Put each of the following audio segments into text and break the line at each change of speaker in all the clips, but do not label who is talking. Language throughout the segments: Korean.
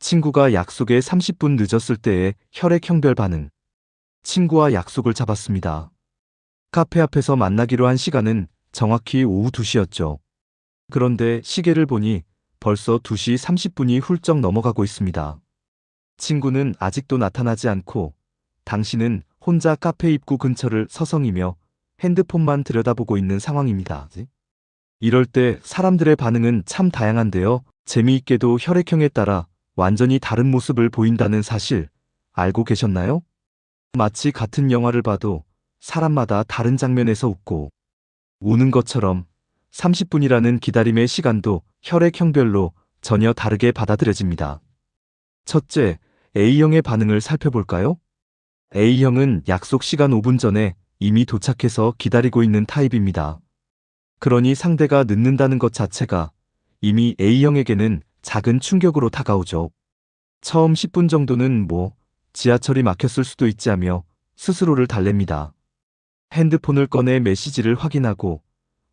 친구가 약속에 30분 늦었을 때의 혈액형별 반응. 친구와 약속을 잡았습니다. 카페 앞에서 만나기로 한 시간은 정확히 오후 2시였죠. 그런데 시계를 보니 벌써 2시 30분이 훌쩍 넘어가고 있습니다. 친구는 아직도 나타나지 않고 당신은 혼자 카페 입구 근처를 서성이며 핸드폰만 들여다보고 있는 상황입니다. 이럴 때 사람들의 반응은 참 다양한데요. 재미있게도 혈액형에 따라 완전히 다른 모습을 보인다는 사실 알고 계셨나요? 마치 같은 영화를 봐도 사람마다 다른 장면에서 웃고 우는 것처럼 30분이라는 기다림의 시간도 혈액형별로 전혀 다르게 받아들여집니다. 첫째, A형의 반응을 살펴볼까요? A형은 약속 시간 5분 전에 이미 도착해서 기다리고 있는 타입입니다. 그러니 상대가 늦는다는 것 자체가 이미 A형에게는 작은 충격으로 다가오죠. 처음 10분 정도는 지하철이 막혔을 수도 있지 하며 스스로를 달랩니다. 핸드폰을 꺼내 메시지를 확인하고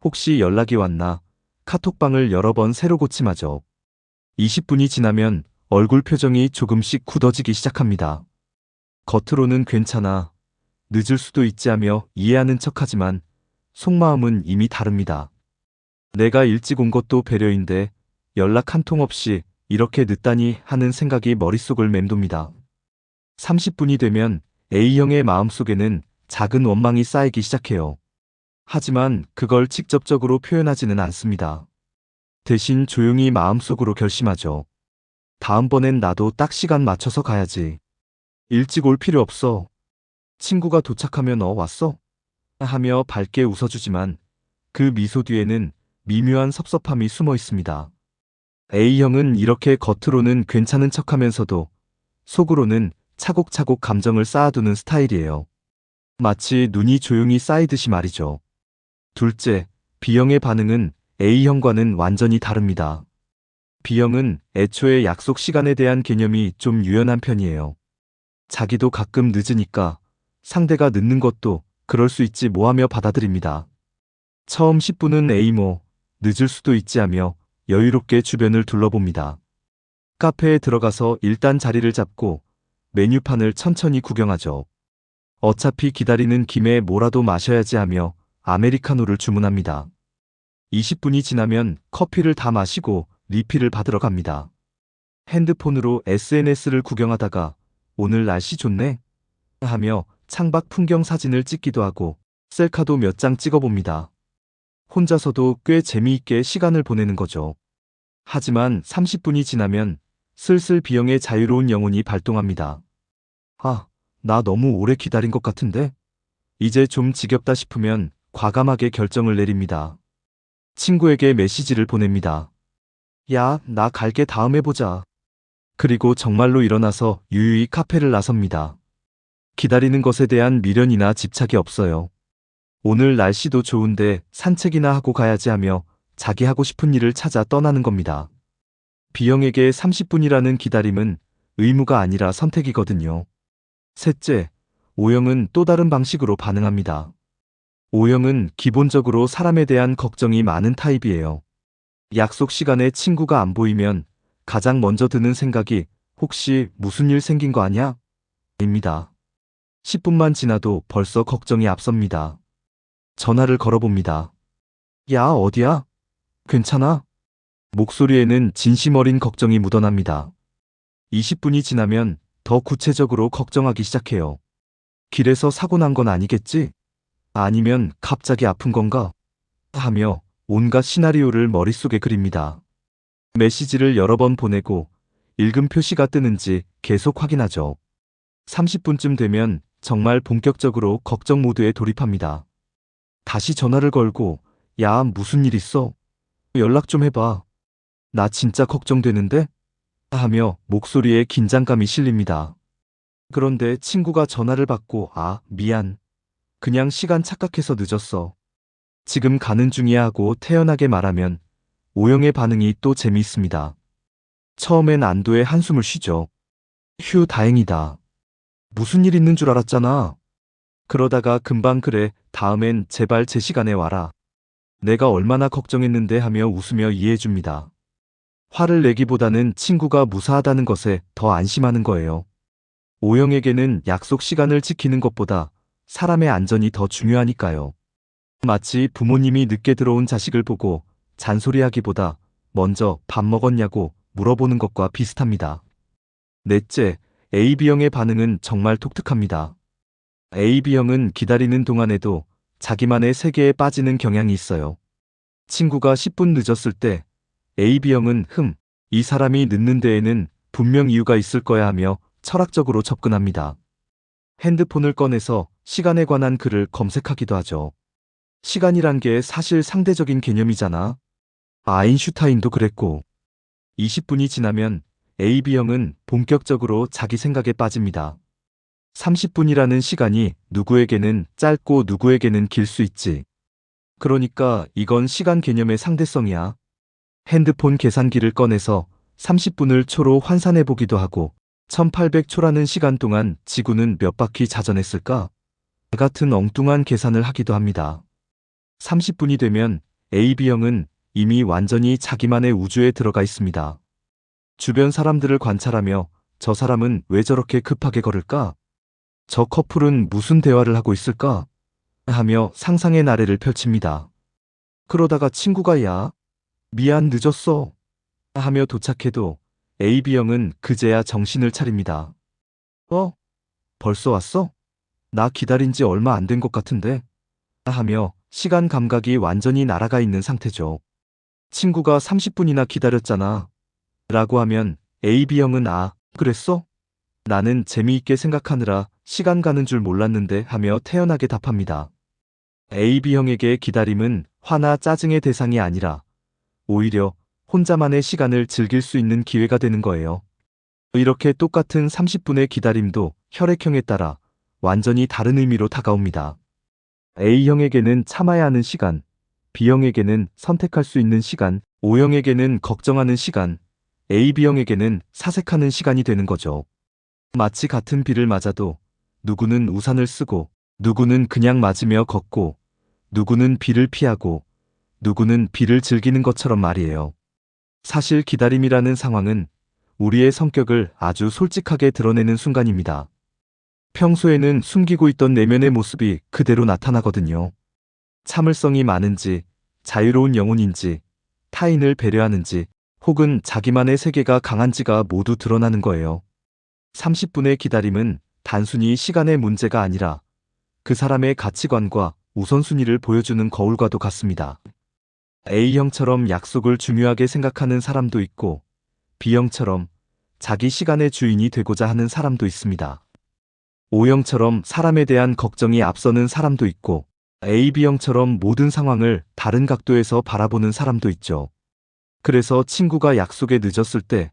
혹시 연락이 왔나 카톡방을 여러 번 새로 고침하죠. 20분이 지나면 얼굴 표정이 조금씩 굳어지기 시작합니다. 겉으로는 괜찮아, 늦을 수도 있지 하며 이해하는 척하지만 속마음은 이미 다릅니다. 내가 일찍 온 것도 배려인데 연락 한 통 없이 이렇게 늦다니 하는 생각이 머릿속을 맴돕니다. 30분이 되면 A형의 마음속에는 작은 원망이 쌓이기 시작해요. 하지만 그걸 직접적으로 표현하지는 않습니다. 대신 조용히 마음속으로 결심하죠. 다음번엔 나도 딱 시간 맞춰서 가야지. 일찍 올 필요 없어. 친구가 도착하면 왔어? 하며 밝게 웃어주지만 그 미소 뒤에는 미묘한 섭섭함이 숨어 있습니다. A형은 이렇게 겉으로는 괜찮은 척하면서도 속으로는 차곡차곡 감정을 쌓아두는 스타일이에요. 마치 눈이 조용히 쌓이듯이 말이죠. 둘째, B형의 반응은 A형과는 완전히 다릅니다. B형은 애초에 약속 시간에 대한 개념이 좀 유연한 편이에요. 자기도 가끔 늦으니까 상대가 늦는 것도 그럴 수 있지 하며 받아들입니다. 처음 10분은 늦을 수도 있지 하며 여유롭게 주변을 둘러봅니다. 카페에 들어가서 일단 자리를 잡고 메뉴판을 천천히 구경하죠. 어차피 기다리는 김에 뭐라도 마셔야지 하며 아메리카노를 주문합니다. 20분이 지나면 커피를 다 마시고 리필을 받으러 갑니다. 핸드폰으로 SNS를 구경하다가 오늘 날씨 좋네 하며 창밖 풍경 사진을 찍기도 하고 셀카도 몇 장 찍어봅니다. 혼자서도 꽤 재미있게 시간을 보내는 거죠. 하지만 30분이 지나면 슬슬 B형의 자유로운 영혼이 발동합니다. 나 너무 오래 기다린 것 같은데? 이제 좀 지겹다 싶으면 과감하게 결정을 내립니다. 친구에게 메시지를 보냅니다. 야, 나 갈게 다음에 보자. 그리고 정말로 일어나서 유유히 카페를 나섭니다. 기다리는 것에 대한 미련이나 집착이 없어요. 오늘 날씨도 좋은데 산책이나 하고 가야지 하며 자기 하고 싶은 일을 찾아 떠나는 겁니다. B형에게 30분이라는 기다림은 의무가 아니라 선택이거든요. 셋째, O형은 또 다른 방식으로 반응합니다. O형은 기본적으로 사람에 대한 걱정이 많은 타입이에요. 약속 시간에 친구가 안 보이면 가장 먼저 드는 생각이 혹시 무슨 일 생긴 거 아냐? 입니다. 10분만 지나도 벌써 걱정이 앞섭니다. 전화를 걸어봅니다. 야, 어디야? 괜찮아? 목소리에는 진심 어린 걱정이 묻어납니다. 20분이 지나면 더 구체적으로 걱정하기 시작해요. 길에서 사고 난 건 아니겠지? 아니면 갑자기 아픈 건가? 하며 온갖 시나리오를 머릿속에 그립니다. 메시지를 여러 번 보내고 읽음 표시가 뜨는지 계속 확인하죠. 30분쯤 되면 정말 본격적으로 걱정 모드에 돌입합니다. 다시 전화를 걸고 야, 무슨 일 있어? 연락 좀 해봐. 나 진짜 걱정되는데? 하며 목소리에 긴장감이 실립니다. 그런데 친구가 전화를 받고 미안. 그냥 시간 착각해서 늦었어. 지금 가는 중이야 하고 태연하게 말하면 O형의 반응이 또 재미있습니다. 처음엔 안도의 한숨을 쉬죠. 휴, 다행이다. 무슨 일 있는 줄 알았잖아. 그러다가 금방 그래, 다음엔 제발 제 시간에 와라. 내가 얼마나 걱정했는데 하며 웃으며 이해해줍니다. 화를 내기보다는 친구가 무사하다는 것에 더 안심하는 거예요. O형에게는 약속 시간을 지키는 것보다 사람의 안전이 더 중요하니까요. 마치 부모님이 늦게 들어온 자식을 보고 잔소리하기보다 먼저 밥 먹었냐고 물어보는 것과 비슷합니다. 넷째, AB형의 반응은 정말 독특합니다. AB형은 기다리는 동안에도 자기만의 세계에 빠지는 경향이 있어요. 친구가 10분 늦었을 때 AB형은 이 사람이 늦는 데에는 분명 이유가 있을 거야 하며 철학적으로 접근합니다. 핸드폰을 꺼내서 시간에 관한 글을 검색하기도 하죠. 시간이란 게 사실 상대적인 개념이잖아. 아인슈타인도 그랬고. 20분이 지나면 AB형은 본격적으로 자기 생각에 빠집니다. 30분이라는 시간이 누구에게는 짧고 누구에게는 길 수 있지. 그러니까 이건 시간 개념의 상대성이야. 핸드폰 계산기를 꺼내서 30분을 초로 환산해 보기도 하고 1800초라는 시간 동안 지구는 몇 바퀴 자전했을까? 같은 엉뚱한 계산을 하기도 합니다. 30분이 되면 AB형은 이미 완전히 자기만의 우주에 들어가 있습니다. 주변 사람들을 관찰하며 저 사람은 왜 저렇게 급하게 걸을까? 저 커플은 무슨 대화를 하고 있을까? 하며 상상의 나래를 펼칩니다. 그러다가 친구가 야, 미안 늦었어. 하며 도착해도 AB형은 그제야 정신을 차립니다. 벌써 왔어? 나 기다린 지 얼마 안 된 것 같은데? 하며 시간 감각이 완전히 날아가 있는 상태죠. 친구가 30분이나 기다렸잖아. 라고 하면 AB형은 그랬어? 나는 재미있게 생각하느라 시간 가는 줄 몰랐는데 하며 태연하게 답합니다. AB형에게 기다림은 화나 짜증의 대상이 아니라 오히려 혼자만의 시간을 즐길 수 있는 기회가 되는 거예요. 이렇게 똑같은 30분의 기다림도 혈액형에 따라 완전히 다른 의미로 다가옵니다. A형에게는 참아야 하는 시간, B형에게는 선택할 수 있는 시간, O형에게는 걱정하는 시간, AB형에게는 사색하는 시간이 되는 거죠. 마치 같은 비를 맞아도 누구는 우산을 쓰고, 누구는 그냥 맞으며 걷고, 누구는 비를 피하고, 누구는 비를 즐기는 것처럼 말이에요. 사실 기다림이라는 상황은 우리의 성격을 아주 솔직하게 드러내는 순간입니다. 평소에는 숨기고 있던 내면의 모습이 그대로 나타나거든요. 참을성이 많은지, 자유로운 영혼인지, 타인을 배려하는지, 혹은 자기만의 세계가 강한지가 모두 드러나는 거예요. 30분의 기다림은 단순히 시간의 문제가 아니라 그 사람의 가치관과 우선순위를 보여주는 거울과도 같습니다. A형처럼 약속을 중요하게 생각하는 사람도 있고 B형처럼 자기 시간의 주인이 되고자 하는 사람도 있습니다. O형처럼 사람에 대한 걱정이 앞서는 사람도 있고 AB형처럼 모든 상황을 다른 각도에서 바라보는 사람도 있죠. 그래서 친구가 약속에 늦었을 때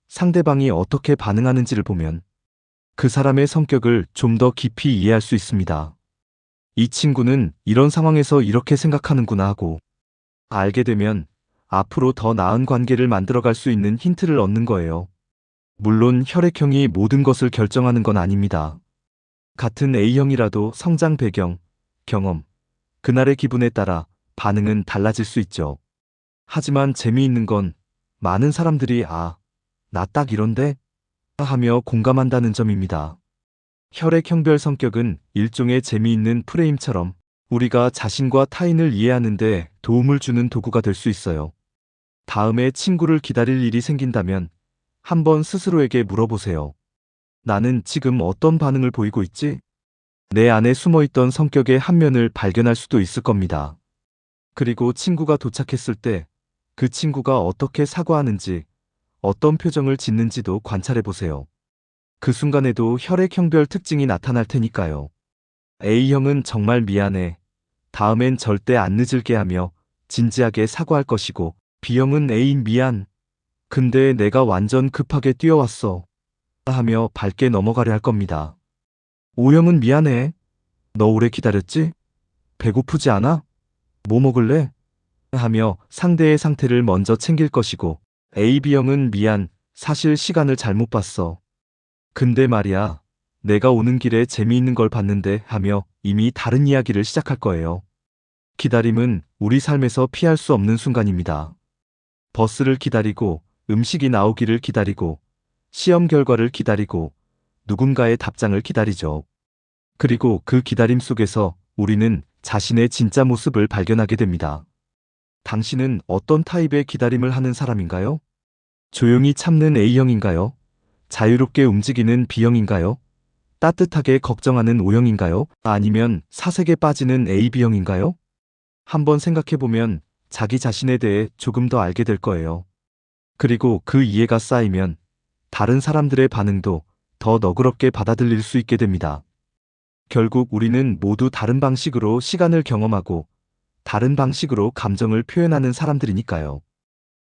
상대방이 어떻게 반응하는지를 보면 그 사람의 성격을 좀 더 깊이 이해할 수 있습니다. 이 친구는 이런 상황에서 이렇게 생각하는구나 하고 알게 되면 앞으로 더 나은 관계를 만들어갈 수 있는 힌트를 얻는 거예요. 물론 혈액형이 모든 것을 결정하는 건 아닙니다. 같은 A형이라도 성장 배경, 경험, 그날의 기분에 따라 반응은 달라질 수 있죠. 하지만 재미있는 건 많은 사람들이 나 딱 이런데? 하며 공감한다는 점입니다. 혈액형별 성격은 일종의 재미있는 프레임처럼 우리가 자신과 타인을 이해하는 데 도움을 주는 도구가 될 수 있어요. 다음에 친구를 기다릴 일이 생긴다면 한번 스스로에게 물어보세요. 나는 지금 어떤 반응을 보이고 있지? 내 안에 숨어있던 성격의 한 면을 발견할 수도 있을 겁니다. 그리고 친구가 도착했을 때 그 친구가 어떻게 사과하는지, 어떤 표정을 짓는지도 관찰해보세요. 그 순간에도 혈액형별 특징이 나타날 테니까요. A형은 정말 미안해. 다음엔 절대 안 늦을게 하며 진지하게 사과할 것이고 B형은 에이 미안. 근데 내가 완전 급하게 뛰어왔어. 하며 밝게 넘어가려 할 겁니다. O형은 미안해. 너 오래 기다렸지? 배고프지 않아? 뭐 먹을래? 하며 상대의 상태를 먼저 챙길 것이고 AB형은 미안. 사실 시간을 잘못 봤어. 근데 말이야. 내가 오는 길에 재미있는 걸 봤는데 하며 이미 다른 이야기를 시작할 거예요. 기다림은 우리 삶에서 피할 수 없는 순간입니다. 버스를 기다리고 음식이 나오기를 기다리고, 시험 결과를 기다리고, 누군가의 답장을 기다리죠. 그리고 그 기다림 속에서 우리는 자신의 진짜 모습을 발견하게 됩니다. 당신은 어떤 타입의 기다림을 하는 사람인가요? 조용히 참는 A형인가요? 자유롭게 움직이는 B형인가요? 따뜻하게 걱정하는 O형인가요? 아니면 사색에 빠지는 AB형인가요? 한번 생각해보면 자기 자신에 대해 조금 더 알게 될 거예요. 그리고 그 이해가 쌓이면 다른 사람들의 반응도 더 너그럽게 받아들일 수 있게 됩니다. 결국 우리는 모두 다른 방식으로 시간을 경험하고 다른 방식으로 감정을 표현하는 사람들이니까요.